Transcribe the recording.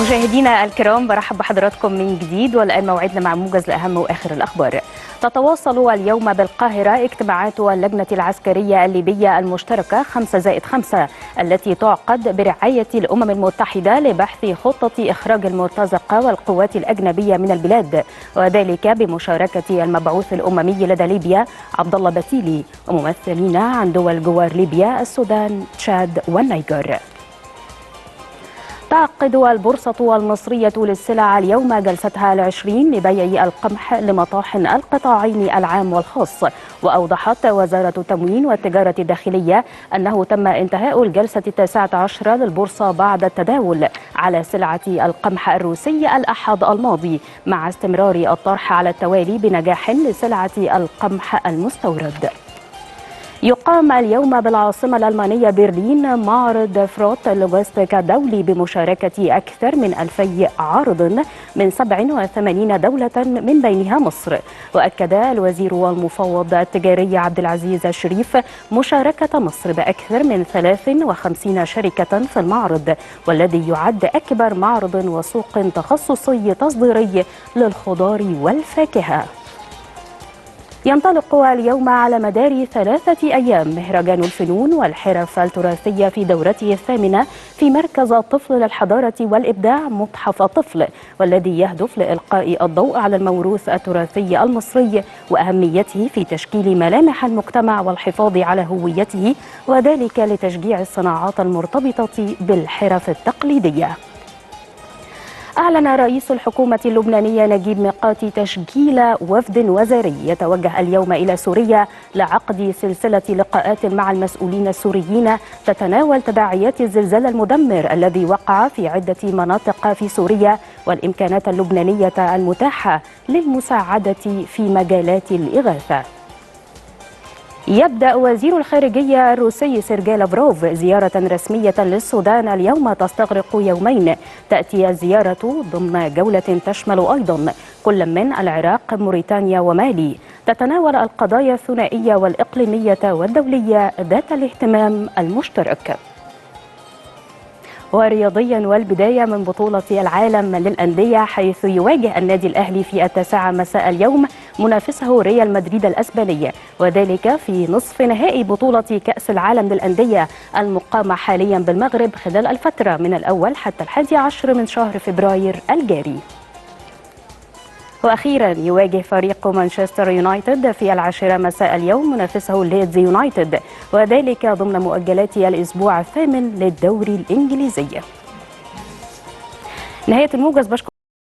مشاهدينا الكرام، برحب بحضراتكم من جديد، والآن موعدنا مع موجز لأهم وآخر الأخبار. تتواصل اليوم بالقاهرة اجتماعات اللجنة العسكرية الليبية المشتركة 5+5 التي تعقد برعاية الأمم المتحدة لبحث خطة إخراج المرتزقة والقوات الأجنبية من البلاد، وذلك بمشاركة المبعوث الأممي لدى ليبيا عبد الله بتيلي وممثلين عن دول جوار ليبيا السودان، تشاد والنيجر. تعقد البورصة المصرية للسلع اليوم جلستها العشرين لبيع القمح لمطاحن القطاعين العام والخاص. وأوضحت وزارة التموين والتجارة الداخلية أنه تم انتهاء الجلسة 19 للبورصة بعد التداول على سلعة القمح الروسي الأحد الماضي، مع استمرار الطرح على التوالي بنجاح لسلعة القمح المستورد. يقام اليوم بالعاصمة الألمانية برلين معرض فروت لوجستيك الدولي بمشاركة أكثر من 2000 عارض من 87 دولة من بينها مصر. وأكد الوزير والمفوض التجاري عبد العزيز الشريف مشاركة مصر بأكثر من 53 شركة في المعرض، والذي يعد أكبر معرض وسوق تخصصي تصديري للخضار والفاكهة. ينطلق اليوم على مدار 3 أيام مهرجان الفنون والحرف التراثية في دورته الثامنة في مركز الطفل للحضارة والإبداع متحف الطفل، والذي يهدف لإلقاء الضوء على الموروث التراثي المصري وأهميته في تشكيل ملامح المجتمع والحفاظ على هويته، وذلك لتشجيع الصناعات المرتبطة بالحرف التقليدية. أعلن رئيس الحكومة اللبنانية نجيب ميقاتي تشكيل وفد وزاري يتوجه اليوم إلى سوريا لعقد سلسلة لقاءات مع المسؤولين السوريين تتناول تداعيات الزلزال المدمر الذي وقع في عدة مناطق في سوريا والإمكانات اللبنانية المتاحة للمساعدة في مجالات الإغاثة. يبدأ وزير الخارجية الروسي سيرجي لافروف زيارة رسمية للسودان اليوم تستغرق يومين. تأتي الزيارة ضمن جولة تشمل أيضا كل من العراق، موريتانيا ومالي، تتناول القضايا الثنائية والإقليمية والدولية ذات الاهتمام المشترك. ورياضيا، والبداية من بطولة العالم للأندية، حيث يواجه النادي الأهلي في 9 مساء اليوم منافسه ريال مدريد الأسباني، وذلك في نصف نهائي بطولة كأس العالم للأندية المقامة حاليا بالمغرب خلال الفترة من الأول حتى 11 من شهر فبراير الجاري. وأخيرا، يواجه فريق مانشستر يونايتد في 10 مساء اليوم منافسه ليدز يونايتد، وذلك ضمن مؤجلات الأسبوع الثامن للدوري الإنجليزي. نهاية الموجز.